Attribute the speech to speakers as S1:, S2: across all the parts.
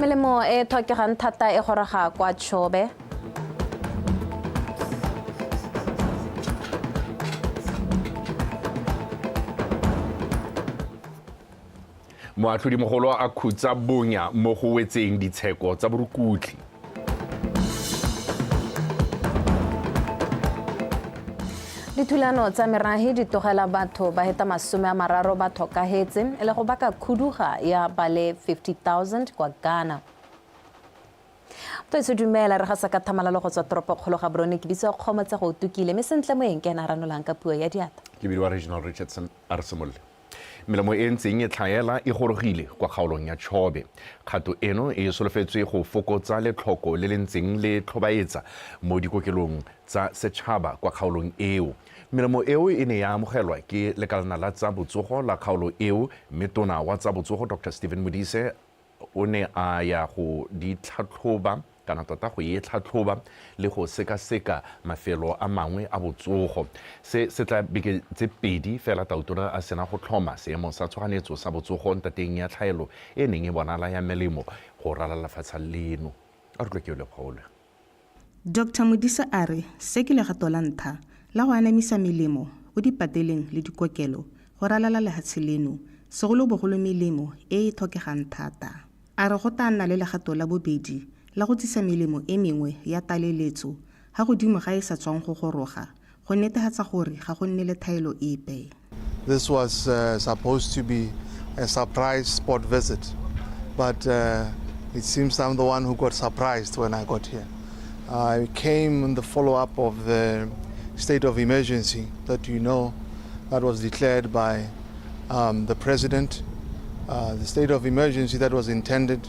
S1: Melemo e tlhokegang thata e goroga kwa Chobe.
S2: Moatlhodi mogolo a khutsa bonya mo go wetseng ditsheko tsa borukutli.
S1: Dithulano tsa merahi di tlogela batho ba heta 30 ba tlhokahetse e le go baka khuduga ya bale 50,000 kwa Ghana. Se dumela re ga sa ka thamalalo go tswa toropo kgolo ga Brone ke bitse kgomo tsa go tukile me sentle moeng ke na ranolang ka puo ya diata.
S2: Ke bidiwa Regional Richardson Arsemolle. Melemo e ntseng e tlhaela e gorogile kwa kgaolong ya Chobe. Kgato eno e solofetswe go fokotsa letlhoko le le ntseng le tlhobaetsa mo dikokelong tsa setšhaba kwa kgaolong eo. Melemo eo e ne ya amogelwa ke lekalana la tsa botsogo la kgaolo eo mme tona wa tsa botsogo Dr. Stephen Modise o ne a ya go di tlhatlhoba kana tota go e tlhatlhoba le go sekaseka mafelo a mangwe a botsogo. Se tla beke tse pedi fela tautona a sena go tlhoma seemo sa tshwanetso sa botsogo ntateng ya tlhaelo e neng e bonala ya melemo go ralala lefatshe leno. A re tlhoke le kgaolo.
S3: Dr. Modise a re se ke legato la ntlha la go anamisa melemo o dipateleng le dikokelo go ralala lefatshe leno segolobogolo melemo e e tlhokegang thata. A re go tla nna le legato la bobedi la go tsisa melemo e mengwe ya taleletso ga godimo ga e sa tswang go goroga go netefatsa gore ga go nne le thaelo epe.
S4: This was supposed to be a surprise sport visit, but it seems I'm the one who got surprised when I got here. I came in the follow-up of the state of emergency that that was declared by the president. The state of emergency that was intended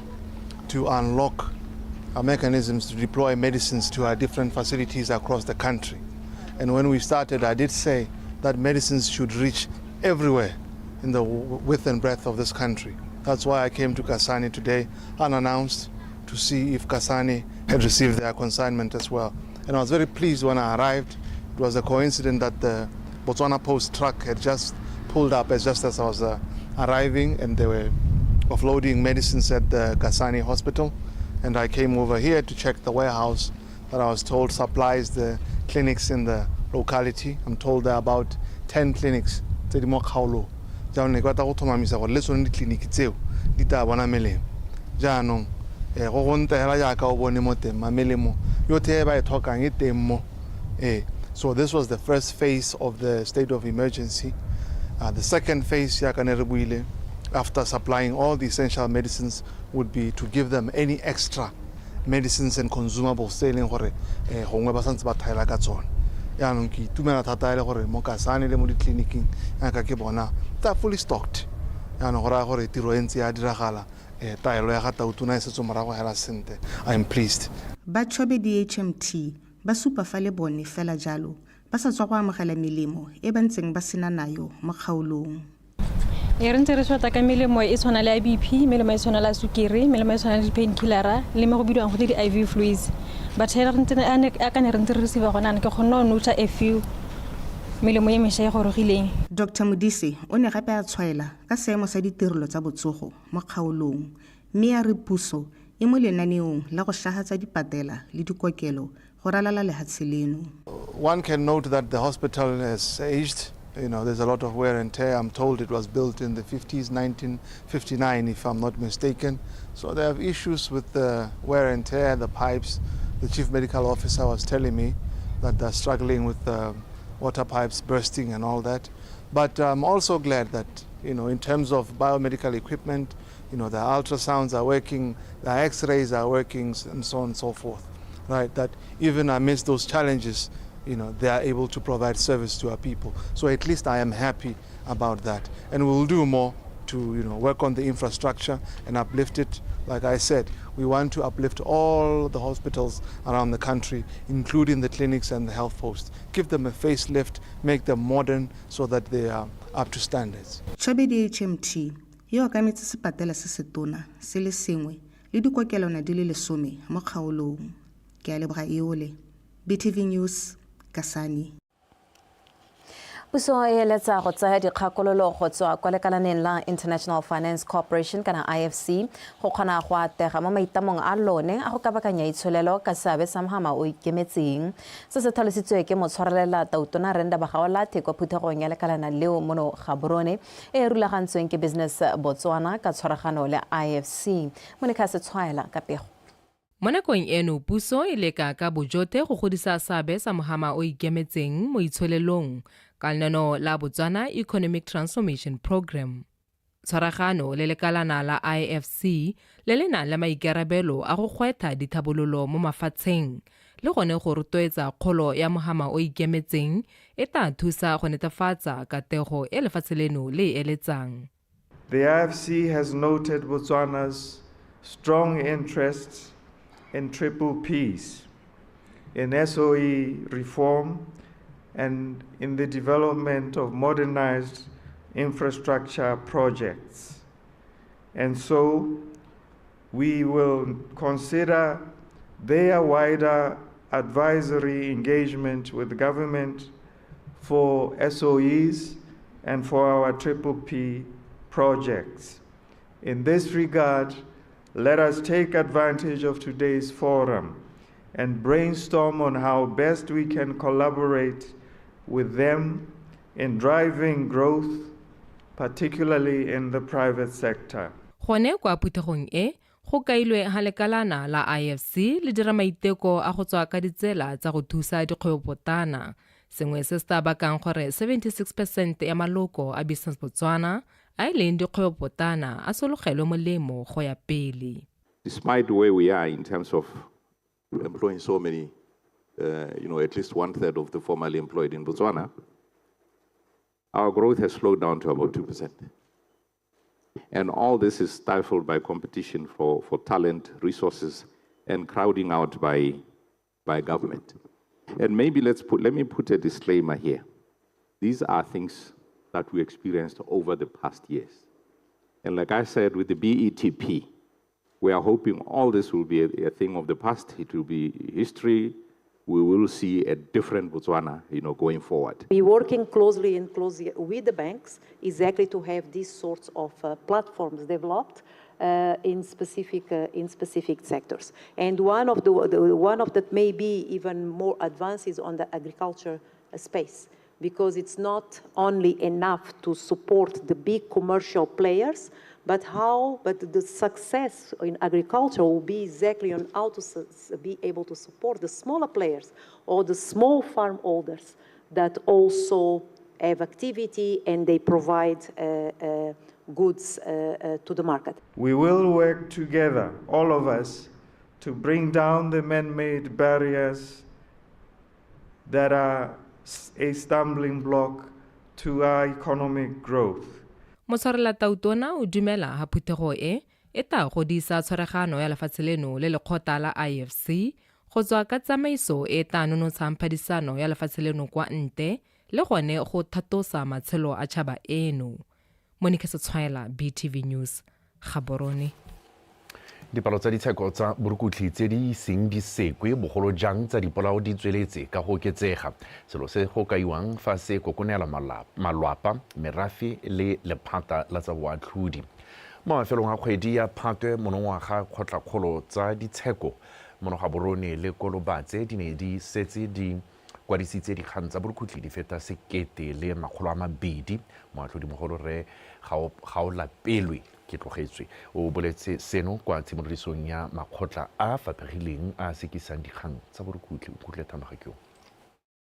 S4: to unlock mechanisms to deploy medicines to our different facilities across the country. And when we started, I did say that medicines should reach everywhere in the width and breadth of this country. That's why I came to Kasane today unannounced to see if Kasane had received their consignment as well. And I was very pleased when I arrived. It was a coincidence that the Botswana Post truck had just pulled up just as I was arriving, and they were offloading medicines at the Kasane hospital. And I came over here to check the warehouse that I was told supplies the clinics in the locality. I'm told there are about 10 clinics. So this was the first phase of the state of emergency. The second phase, after supplying all the essential medicines, would be to give them any extra medicines and consumables selling gore gongwe ba santse ba thaela ka tsone. Yaanong ke itumela thata ile gore mo Kasane le mo ditleliniking ka ke bona tsa fully stocked. Yaanong gore gore tiro entse ya diragala taelo ya ga tautona e setso morago hela sente. I'm pleased.
S3: Ba Chobe DHMT ba supa fa le bone fela jalo ba sa tswa go amogela melemo e ba ntseng ba sena nayo mo kgaolong.
S5: E re ntse re shota ka melemo e tshwana le BP, melemo e tshwana le sukiri, melemo e tshwana le painkiller le mo go bidiwang go di IV fluids. But re ntse a ka ne re ntse re receive gona ke go no notsa a few melemo e mesha e gorogileng.
S3: Dr. Modise o ne gape a tshwaela ka seemo sa ditirelo tsa botsogo mo kgaolong mme a re puso e mo lenaneong la go shahatsa dipatela le dikokelo go ralala lefatshe leno.
S4: One can note that the hospital has aged. There's a lot of wear and tear. I'm told it was built in the 50s, 1959, if I'm not mistaken. So they have issues with the wear and tear, the pipes. The chief medical officer was telling me that they're struggling with the water pipes bursting and all that. But I'm also glad that, in terms of biomedical equipment, the ultrasounds are working, the x-rays are working, and so on and so forth. Right? That even amidst those challenges, they are able to provide service to our people. So at least I am happy about that. And we will do more to work on the infrastructure and uplift it. Like I said, we want to uplift all the hospitals around the country, including the clinics and the health posts. Give them a facelift, make them modern so that they are up to standards.
S3: Chobe DHMT yo ka metsi sepatela se setona se le sengwe le dikokelwana di le 10 mo kgaolong. Ke a leboga eole. BTV News Kasane.
S1: Puso e eletsa go tsaya dikgakololo go tswa kwa lekalaneng la International Finance Corporation kana IFC go kgona go atega mo maitamong a lone a go kabakanya itsholelo ka seabe sa mogama o ikemetseng. Se se tlhalositswe ke motshwarelela Tautona Renda Bagaolathe kwa phuthegong ya lekalana leo mono Gaborone e rulagantsweng ke Business Botswana ka tshwaragano le IFC. Monica SETSWANA ka pego.
S6: Mo nakong eno puso e leka ka bojote go godisa seabe sa mogama o ikemetseng mo itsholelong ka lenaneo la Botswana Economic Transformation Program. Tshwaragano le lekalana la IFC le le nang le maikarabelo a go gwetha dithabololo mo mafatsheng le gone go rotloetsa kgolo ya mogama o ikemetseng e tla thusa go netefatsa katego e lefatshe leno le e eletsang.
S7: The IFC has noted Botswana's strong interests in triple Ps, in SOE reform, and in the development of modernized infrastructure projects. And so we will consider their wider advisory engagement with the government for SOEs and for our triple P projects. In this regard, let us take advantage of today's forum and brainstorm on how best we can collaborate with them in driving growth, particularly in the private sector.
S6: Gone kwa phuthegong e, go kailwe ha lekalana la IFC le dira maiteko a go tswa ka ditsela tsa go thusa dikgwebopotana. Sengwe se se tabakang gore 76% ya maloko a Business Botswana a ileng dikgwebopotana a sologelwe molemo go ya pele.
S8: Despite where we are in terms of employing so many, at least 1/3 of the formerly employed in Botswana, our growth has slowed down to about 2%. And all this is stifled by competition for talent, resources, and crowding out by government. And maybe let me put a disclaimer here. These are things that we experienced over the past years. And like I said, with the BETP, we are hoping all this will be a thing of the past. It will be history. We will see a different Botswana, going forward.
S9: We're working closely with the banks exactly to have these sorts of platforms developed in specific sectors. And one of that may be even more advanced is on the agriculture space, because it's not only enough to support the big commercial players, but the success in agriculture will be exactly on how to be able to support the smaller players or the small farm holders that also have activity and they provide goods to the market.
S7: We will work together, all of us, to bring down the man-made barriers that are a stumbling block to our economic growth.
S6: Motshwarela Tautona o dumela ha phuthego e ta godisa tshwaragano ya lefatshe leno le lekgotla la IFC go tswa ka tsamaiso e ta nonotshang phadisano ya lefatshe leno kwa nte le gone go thatosa matshelo a tšhaba eno. Monica SETSWANA, BTV News, Gaborone.
S2: Dipalo tsa ditsheko tsa borukutli tse di seng di sekwe bogolo jang tsa dipolao di tsweletse ka go oketsega selo se go kaiwang fa se kokonela malwapa merafe le lephata la tsa boatlhodi mo mafelong a kgwedi ya Phatwe monongwaga kgotlakgolo tsa ditsheko mono Gaborone le Kolobatse di ne di setse di kwadisitse dikgang tsa borukutli di feta 1,200 moatlhodi mogolo re Gaolapelwe ke tlogetswe o boletse seno kwa tshimolodisong ya makgotla a fapegileng a sekisang dikgang tsa borukutli o kutlwe thamagakyo.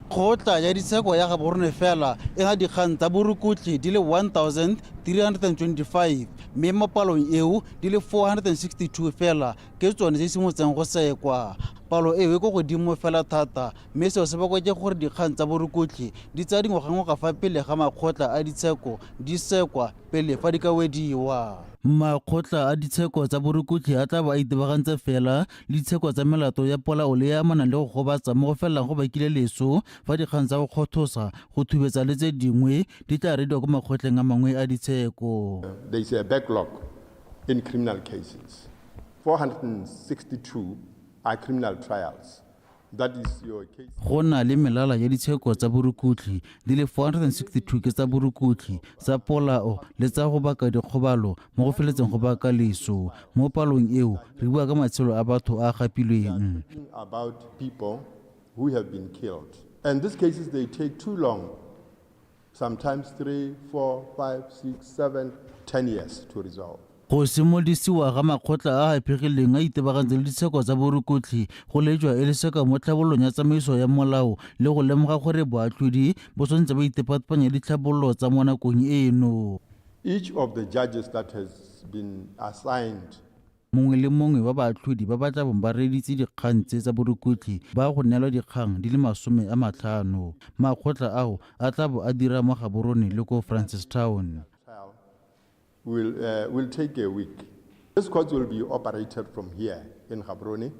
S10: Kgotla ya ditsheko ya Gaborone fela e ga dikgang tsa borukutli di le 1,325 mme mo palong eo di le 462 fela ke tsone tse simotseng go sekwa. Palo eo e go godimo fela thata mme seo se bakwa ke gore dikgang tsa borukutli di tsaya dingwaga fa pele ga makgotla a ditsheko di sekwa pele fa di ka wediwa. Makgotla a ditsheko tsa borukutli a tla ba itebagantse fela le ditsheko tsa melato ya polao le ya amanang le go gobatsa mo go felelang go bakile leso fa dikgang tsa go kgothosa go thubetsa le tse dingwe di tla rediwa ko makgotleng a mangwe a ditsheko.
S11: There is a backlog in criminal cases. 462 are criminal trials. That is your case.
S10: go na le melala ya ditsheko tsa borukutli di le 462 ke tsa borukutli tsa polao le tsa go baka dikgobalo mo go feletseng go baka leso mo palong eo re bua ka matshelo a batho a gapilweng.
S11: About people who have been killed. And these cases, they take too long, sometimes 3, 4, 5, 6, 7, 10 years to resolve.
S10: Go simolisiwa ga makgotla a ipegileng a itebagantse le ditsheko tsa borukutli go lejwa e le seka mo tlhabololong ya tsamaiso ya molao le go lemoga gore boatlhodi bo tshwanetse ba itepatpanya ditlhabololo tsa mo nakong eno.
S11: Each of the judges that has been assigned
S10: mongwe le mongwe wa baatlhodi ba batla bong ba reditse dikgang tse tsa borukutli ba go neelwa dikgang di le 50. Makgotla ao a tla bo a dira mo Gaborone le ko Francistown.
S11: will take a week. This court will be operated from here in Gaborone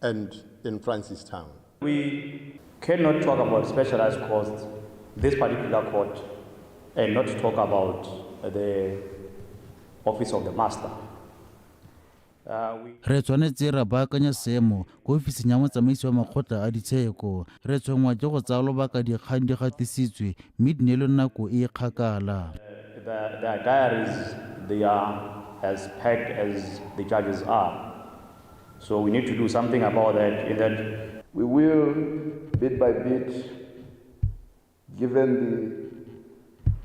S11: and in Francistown.
S12: We cannot talk about specialized courts, this particular court, and not talk about the office of the master.
S10: Re tshwanetse ra baakanya seemo ko ofising ya motsamaisi wa makgotla a ditsheko. Re tshwenngwa ke go tsaya lobaka dikgang di gatisitswe mme di neelwe nako e kgakala.
S12: Their diaries, they are as packed as the judges are. So we need to do something about that, in that
S13: we will, bit by bit, given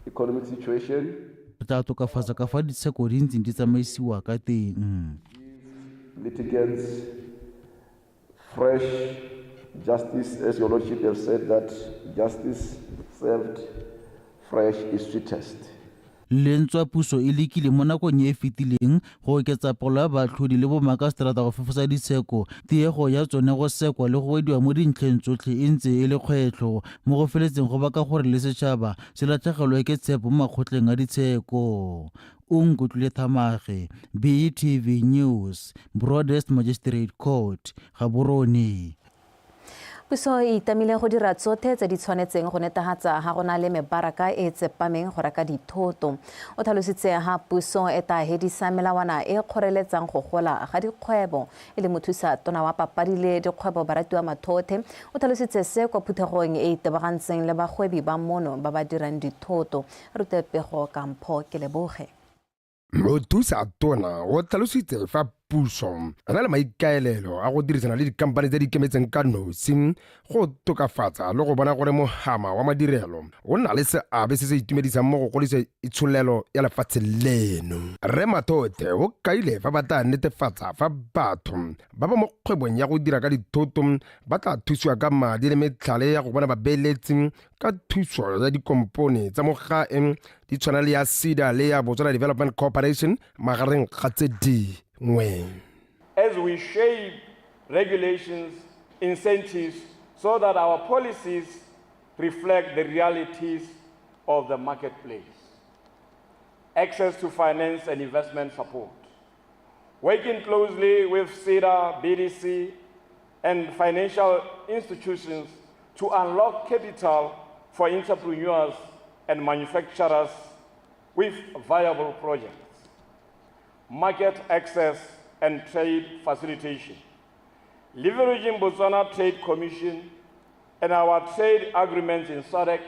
S13: the economic situation,
S10: re tla tokafatsa ka fa ditsheko di ntseng di tsamaisiwa ka teng.
S13: Litigants fresh justice, as your lordship have said, that justice served fresh is sweetest.
S10: Lentswa puso e lekile mo nakong e fetileng go oketsa palo ya baatlhodi le bomakaseterata go fefosa ditsheko. Tiego ya tsone go sekwa le go wediwa mo dintlheng tsotlhe e ntse e le kgwetlho mo go feletseng go baka gore le setšhaba se latlhegelwe ke tshepo mo makgotleng a ditsheko. Unkutlile Thamage, BTV News, Broadest Magistrate Court, Gaborone.
S1: Puso e itamile go dira tsotlhe tse di tshwanetseng go netefatsa ga gona le mebaraka e tsepameng go reka dithoto. O tlhalositse ga puso e tla hedisa melawana e kgoreletsang go gola ga dikgwebo e le mothusa tona wa papadi le dikgwebo Baratiwa Mathothe. O tlhalositse se kwa phuthegong e itebagantseng le bagwebi ba mono ba ba dirang dithoto. Rutepego Kampho ke leboge.
S14: Mothusa tona o tlhalositse fa puso a na le maikaelelo a go dirisana le dikampani tse di ikemetseng ka nosi go tokafatsa le go bona gore mogama wa madirelo o nna le seabe se se itumedisang mo go godisa itsholelo ya lefatshe leno. Re Mathothe o kaile fa ba tla netefatsa fa batho ba ba mo kgwebong ya go dira ka dithoto ba tla thusiwa ka madi le metlhale ya go bona babeeletsi ka thuso ya dikompone tsa mogae di tshwana le ya SEDA le ya Botswana Development Corporation magareng ga tse dingwe.
S15: As we shape regulations, incentives, so that our policies reflect the realities of the marketplace. Access to finance and investment support. Working closely with SEDA, BDC, and financial institutions to unlock capital for entrepreneurs and manufacturers with viable projects. Market access and trade facilitation. Leveraging Botswana Trade Commission and our trade agreements in SADC,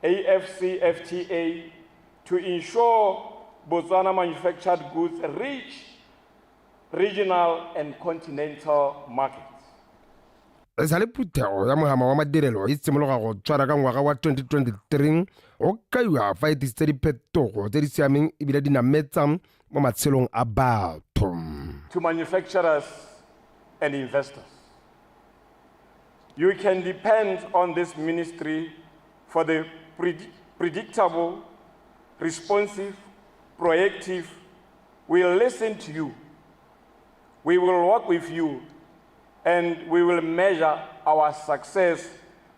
S15: AFCFTA to ensure Botswana manufactured goods reach regional and continental markets.
S14: Sale puthego ya mogama wa madirelo e simologa go tshwara ka ngwaga wa 2023 o kaiwa fa e tlisitse diphetogo tse di siameng ebile di nametsa mo matshelong a batho.
S15: To manufacturers and investors, you can depend on this ministry for the predictable, responsive, proactive. We'll listen to you. We will work with you. And we will measure our success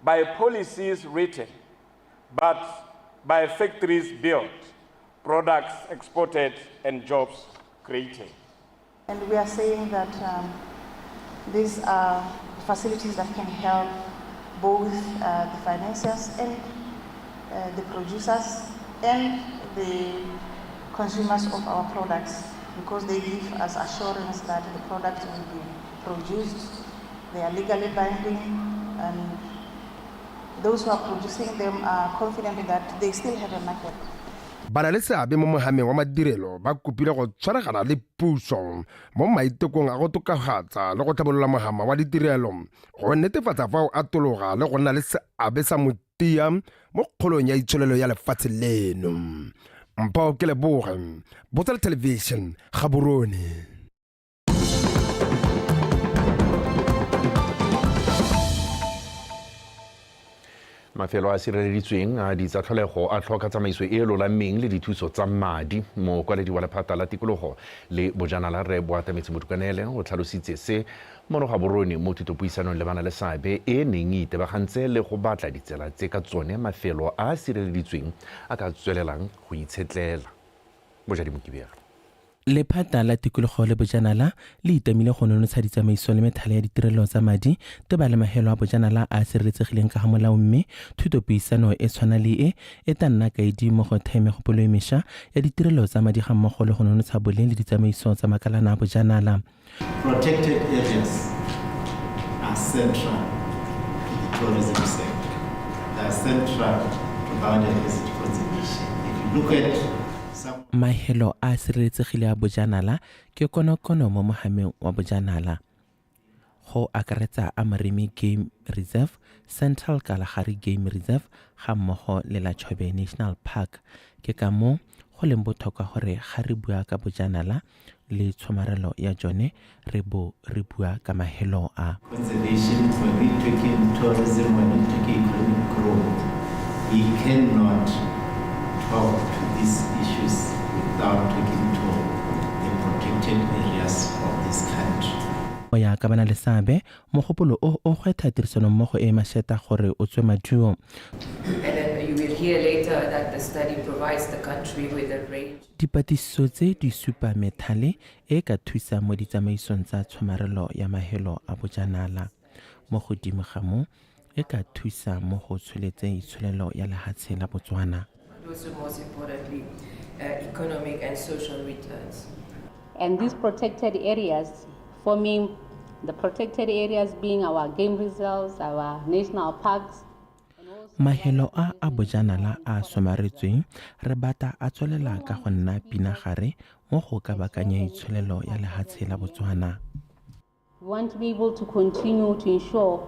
S15: by policies written, but by factories built, products exported, and jobs created.
S16: And we are saying that these are facilities that can help both the financiers and the producers and the consumers of our products, because they give us assurance that the product will be produced they are legally binding, and those who are producing them are confident that they still have a market.
S14: ba na le seabe mo mogameng wa madirelo ba kopile go tshwaragana le puso mo maitekong a go tokafatsa le go tlhabolola mogama wa ditirelo go netefatsa fa o atologa le go nna le seabe sa motia mo kgolong ya itsholelo ya lefatshe leno. Mpho ke leboge Botswana Television Gaborone.
S2: Mafelo a sireleditsweng a ditsatlholego a tlhoka tsamaiso e lolameng le dithuso tsa madi. Mokwaledi wa lephata la tikologo le bojanala re Boatametse Motukanele o tlhalositse se mo Gaborone mo thutopuisanong le bana le seabe e neng itebagantse le go batla ditsela tse ka tsone mafelo a sireleditsweng a ka tswelelang go itshetlela. Bojadi Mokibega.
S17: Lephata la tikologo le bojanala le itamile go nonotsha ditsamaiso le methale ya ditirelo tsa madi te ba le mahelo a bojanala a sireletsegileng ka ga molao, mme thutopuisano e tshwana le e tla nna kaedi mo go TEME kgopolo e mešwa ya ditirelo tsa madi ga mmogo le go nonotsha boleng le ditsamaiso tsa makalana a bojanala.
S18: Protected areas are central to the tourism sector. They are central to biodiversity conservation. If you look at
S17: mahelo a sireletsegile a bojanala ke konokono mo mogameng wa bojanala go akaretsa a Marimi Game Reserve, Central Kalahari Game Reserve ga mmogo le la Chobe National Park. Ke ka mo go leng botlhokwa gore ga re bua ka bojanala le tshomarelo ya jone re bua ka mahelo a
S18: conservation. When we take in tourism, when we take economic growth, we cannot talk to these issues without taking to the protected areas of this country.
S17: O ya ka bana le seabe mogopolo o gwetha tirisano mmogo e masheta gore o tswe maduo.
S19: And then you will hear later that the study provides the country with a range.
S17: Dipatiso tse di supa methale e ka thusa mo ditsamaisong tsa tshomarelo ya mahelo a bojanala. Mo godimo ga mo e ka thusa mo go tsholetse itsholelo ya lehatshe la Botswana.
S19: Also, most importantly, economic and social returns.
S20: And these protected areas, for me, the protected areas being our game reserves, our national parks.
S17: Mahelo a bojanala a somaretsweng re bata a tswelela ka go nna pinagare mo go ka bakanya itsholelo ya lehatshe la Botswana.
S20: We want to be able to continue to ensure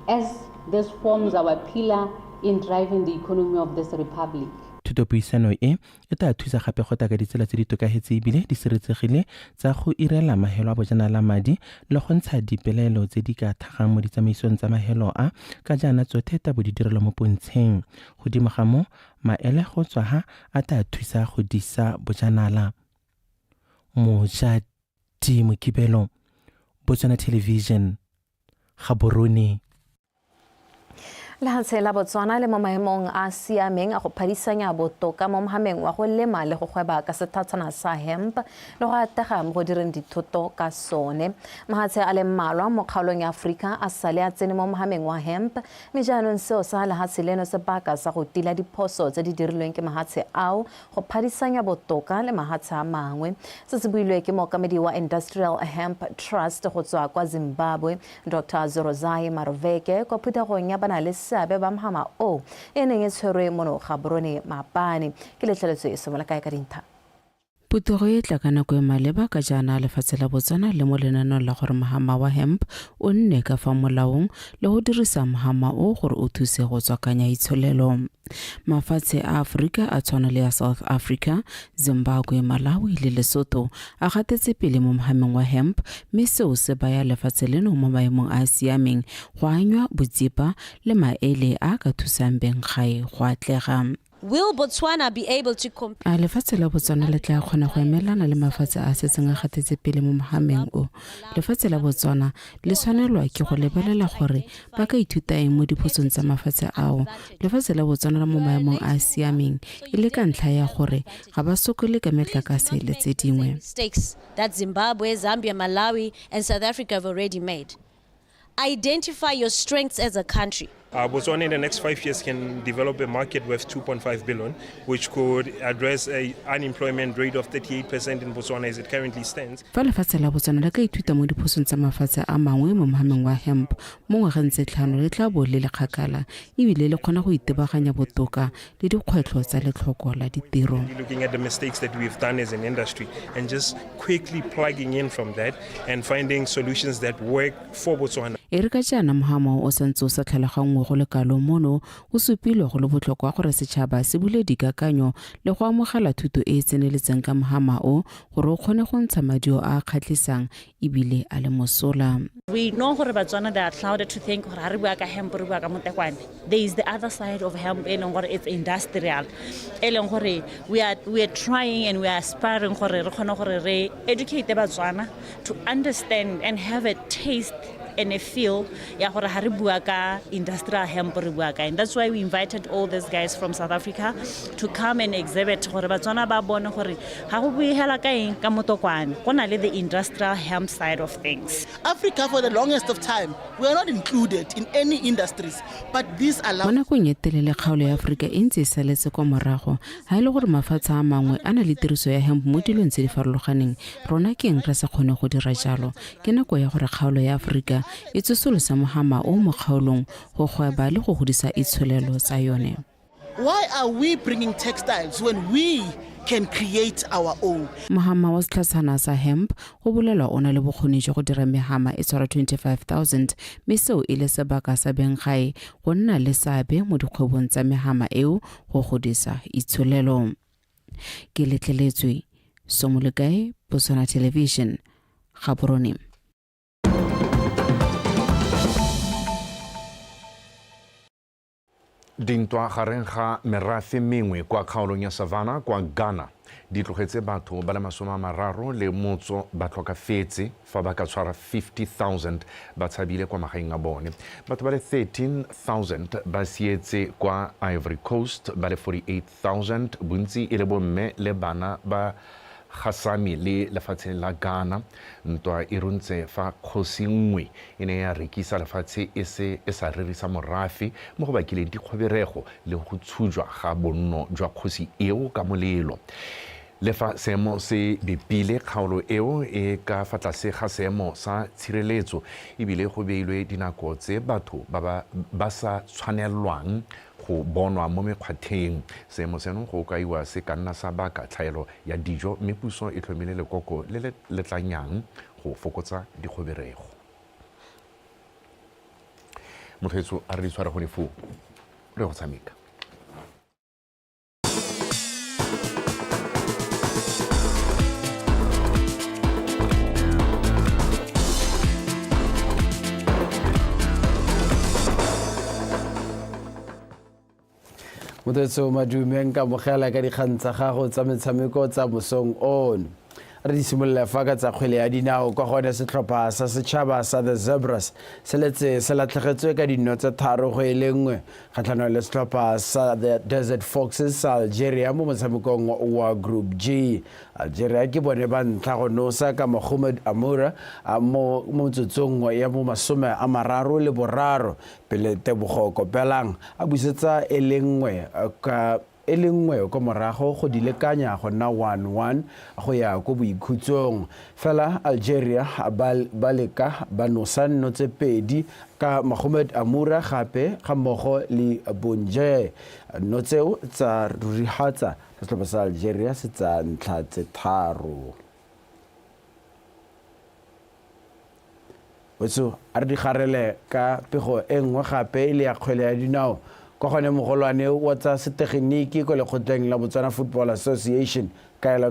S20: as this forms our pillar in driving the economy of this republic.
S17: Thutopuisano e tla thusa gape go taka ditsela tse di tokagetse ebile di sireletsegile tsa go irela mahelo a bojanala madi le go ntsha dipelaelo tse di ka thagang mo ditsamaisong tsa mahelo a ka jaana tsotlhe tabo di direlo mo pontsheng. Godimo ga mo maele go tswa ha a tla thusa go disa bojanala. Mojadi Mokibelo, Botswana Television, Gaborone.
S1: Lehatshe la Botswana le mo maemong a siameng a go phadisanya botoka mo mogameng wa go lema le go gweba ka sethathana sa hemp le go atega mo go direng dithoto ka sone. Mahatshe a le mmalwa mo kgaolong ya Aforika a sale a tsene mo mogameng wa hemp, mme jaanong seo sa lehatshe leno sebaka sa go tila diphoso tse di dirilweng ke mahatshe ao go phadisanya botoka le mahatshe a mangwe. Se se builwe ke mookamedi wa Industrial Hemp Trust go tswa kwa Zimbabwe, Dr. Zorozai Maroveke, kwa phuthegong ya bana le seabe ba mogama o e neng e tshwerwe mono Gaborone maapane. Ke letleletswe e somola kae ka dintlha.
S21: Putogo e tla ka nako e maleba ka jaana lefatshe la Botswana le mo lenaneong la gore mogama wa hemp o nne ka fa molaong le go dirisa mogama o gore o thuse go tswakanya itsholelo. Mafatshe a Aforika a tshwana le ya South Africa, Zimbabwe, Malawi le Lesotho a gatetse pele mo mogameng wa hemp, mme seo se baya lefatshe leno mo maemong a siameng go anywa botsipa le maele a ka thusang benggae go atlega.
S22: Will Botswana be able to compete?
S21: A lefatshe la Botswana le tla kgona go emelana le mafatshe a setseng a gatetse pele mo mogameng o. Lefatshe la Botswana le tshwanelwa ke go lebelela gore ba ka ithuta eng mo diphosong tsa mafatshe ao. Lefatshe la Botswana mo maemong a siameng e le ka ntlha ya gore ga ba sokole ka metlakase le tse dingwe.
S22: Mistakes that Zimbabwe, Zambia, Malawi and South Africa have already made. Identify your strengths as a country.
S4: Botswana in the next 5 years can develop a market worth 2.5 billion, which could address an unemployment rate of 38% in Botswana as it currently stands.
S21: Fa lefatshe la Botswana le ka ithuta mo diphosong tsa mafatshe a mangwe mo mohameng wa hemp mo ngwageng tse 5 le tla bo le lekgakala ebile le kgona go itebaganya botoka le dikgwetlho tsa letlhoko la ditiro.
S4: Looking at the mistakes that we've done as an industry and just quickly plugging in from that and finding solutions that work for Botswana.
S21: Erika jana mohamo o santse o sa tlhalogangwe go le kalo mono o supilwe go le botlhokwa gore setšhaba se bule dikakanyo le go amogela thuto e tseneletseng ka mohama o gore o kgone go ntsha madio a kgatlisang ebile a le mosola.
S5: We know gore Botswana they are clouded to think gore ha re bua ka hemp re bua ka motekwane. There is the other side of hemp e leng gore it's industrial. E leng gore we are trying and we are aspiring gore re kgone gore re educate Botswana to understand and have a taste and a feel ya gore ha re bua ka industrial hemp re bua ka. And that's why we invited all these guys from South Africa to come and exhibit gore Botswana ba bone gore ha go buihela ka eng ka motokwane go na le the industrial hemp side of things.
S23: Africa for the longest of time we are not included in any industries, but these allow
S21: Bona go nyetelele kgaolo ya Afrika e ntse saletse kwa morago ha ile gore mafatshe a mangwe ana le tiriso ya hemp mo dilong tse di farologaneng rona ke eng re sa kgone go dira jalo ke nako ya gore kgaolo ya Afrika e tsosolosa mohama o mo kgaolong go gweba le go godisa itsholelo tsa yone.
S23: Why are we bringing textiles when we can create our own?
S21: Mohama wa setlhasana sa hemp go bolela ona le bokgoni jwa go dira mehama e tshwara 25,000 mme seo e le sebaka sa benggae go nna le seabe mo dikgwebong tsa mehama eo go godisa itsholelo. Ke letleletswe Somolekae, Botswana Television, Gaborone.
S2: Dintwa gareng ga merafe mengwe kwa kgaolong ya Savannah kwa Ghana di tlogetse batho ba le 30 le motso ba tlhokafetse fa ba ka tshwara 50,000 ba tshabile kwa magaeng a bone. Batho ba le 13,000 ba sietse kwa Ivory Coast, ba le 48,000 bontsi e le bomme le bana ba gasami le lefatsheng la Ghana. Ntwa e runtse fa kgosi nngwe e ne ya rekisa lefatshe e sa rerisa morafe mo go bakileng dikgweberego le go tshujwa ga bonno jwa kgosi eo ka molelo. Le fa seemo se bepile kgaolo eo e ka fa tlase ga seemo sa tshireletso ebile go beilwe dinako tse batho ba sa tshwanelwang go bonwa mo mekgwatheng. Seemo seno go kaiwa se ka nna sa baka tlhaelo ya dijo mme puso e tlhomile lekoko le le letlanyang go fokotsa dikgweberego. Mothetso a re di tshwara go nefo re go tshameka.
S24: Mothetso madumeng ka mogela ka dikgang tsa gago tsa metshameko tsa mosong ono. Re di simolola fa ka tsa kgwele ya dinao kwa gone setlhopha sa setšhaba sa the Zebras se latlhegetswe ka dino tse 3 go 1 kgatlhanong le setlhopha sa the Desert Foxes sa Algeria mo motshamekong wa Group G. Algeria ke bone ba ntlha go nosa ka Mohamed Amoura mo motsotsong ya mo 33 pele Tebogo Kopelang a busetsa e le nngwe ko morago go di lekanya go nna 1-1 go ya go boikhutsong. Fela Algeria ba leka ba nosa nno tse pedi ka Mohamed Amoura gape ga mmogo le Bonje. No tseo tsa rurihatsa setlhopha sa Algeria se tsa ntlha tse 3. Wetso a re di garele ka pego e nngwe gape le ya kgwele ya dinao kwa gone mogolwane wa tsa setegeniki ko lekgotleng la Botswana Football Association Kaelo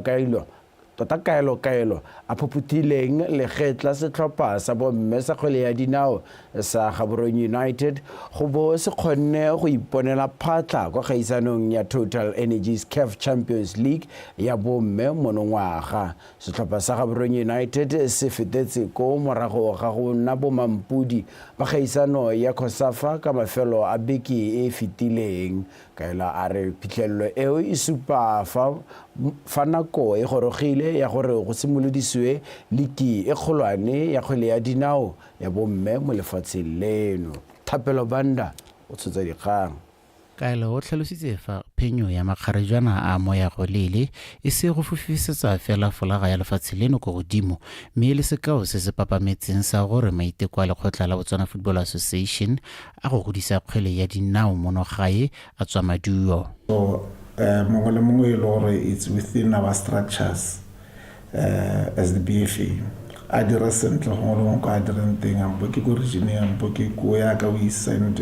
S24: a phophuthileng legetla setlhopha sa bomme sa kgwele ya dinao sa Gaborone United go bo se kgonne go iponela phatla kwa gaisanong ya Total Energies CAF Champions League ya bomme monongwaga. Setlhopha sa Gaborone United se fetetse ko morago ga go nna bomampudi ba gaisano ya Kosafa ka mafelo a beke e fetileng. Kaela a re phitlhelelo eo e supa fa nako e gorogile ya gore go simolodisiwe liki e kgolwane ya kgwele ya dinao ya bomme mo lefatsheng leno. Thapelo Banda o tshotse dikgang
S3: kaelo o tlhalositse fa phenyo ya makgarejana a moya go lele e se go fofisetsa fela folaga ya lefatshe leno ko godimo mme le sekao se se papametseng sa gore maiteko a lekgotla la Botswana Football Association a go godisa kgwele ya dinao monogae a tswa maduo.
S7: So mongwe le mongwe e le gore it's within our structures as the BFA a dira sentle go le go a dirang teng ampo ke ko region ampo ke ko ya ka we send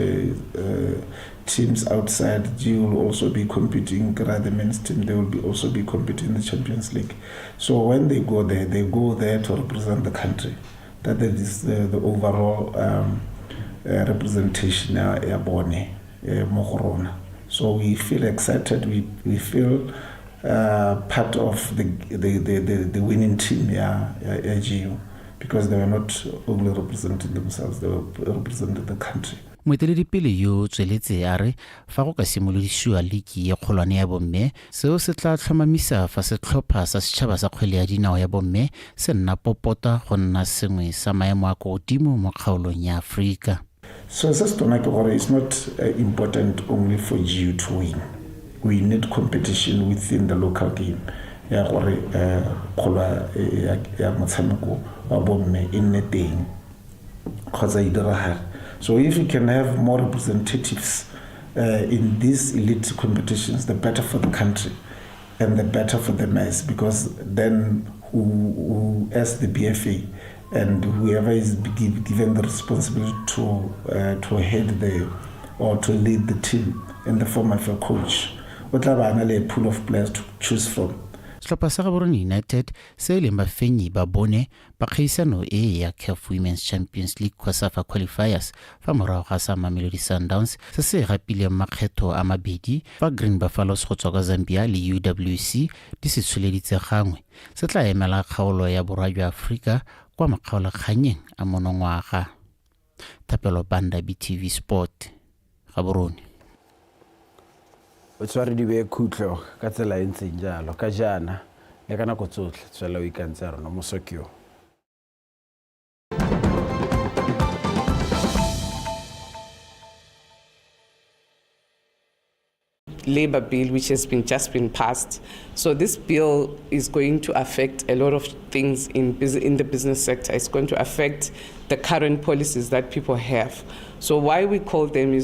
S7: teams outside. You will also be competing. The men's team, they will also be competing in the Champions League. So when they go there to represent the country. That is the overall representation Mokorona. So we feel excited. We feel part of the winning team, GU, because they were not only representing themselves; they were representing the country.
S3: Moeteledipele yo tsweletse a re fa go ka simolodisiwa liki ya kgolwane ya bomme seo se tla tlhomamisa fa setlhopha sa setšhaba sa kgwele ya dinao ya bomme se nna popota go nna sengwe sa maemo a godimo mo kgaolong ya Afrika.
S7: So SETSWANA ke gore it's not important only for GU to win. We need competition within the local game. Ya gore kgolwa ya motshameko wa bomme e nne teng kgotsa e diragale. So if you can have more representatives in these elite competitions, the better for the country and the better for the mass, because then who as the BFA and whoever is given the responsibility to head or to lead the team in the form of a coach, what a pool of players to choose from.
S3: Setlhopha sa Gaborone United se leng bafenyi ba bone ba kgaisano e ya CAF Women's Champions League COSAFA qualifiers fa morago ga sa Mamelodi Sundowns se se gapileng makgetho a mabedi fa Green Buffaloes go tswa kwa Zambia le UWC di se tsholeditse gangwe se tla emela kgaolo ya borwa jwa Afrika kwa makgaolakganyeng a monongwaga. Thapelo Banda, BTV Sport, Gaborone.
S24: o tshware di be khutlo ka tsela e ntseng jalo ka jana le ka nako tsotlhe tswela o ikantse rona Moso.
S8: Labor bill which has just been passed. So this bill is going to affect a lot of things in the business sector. It's going to affect the current policies that people have. So why we call them is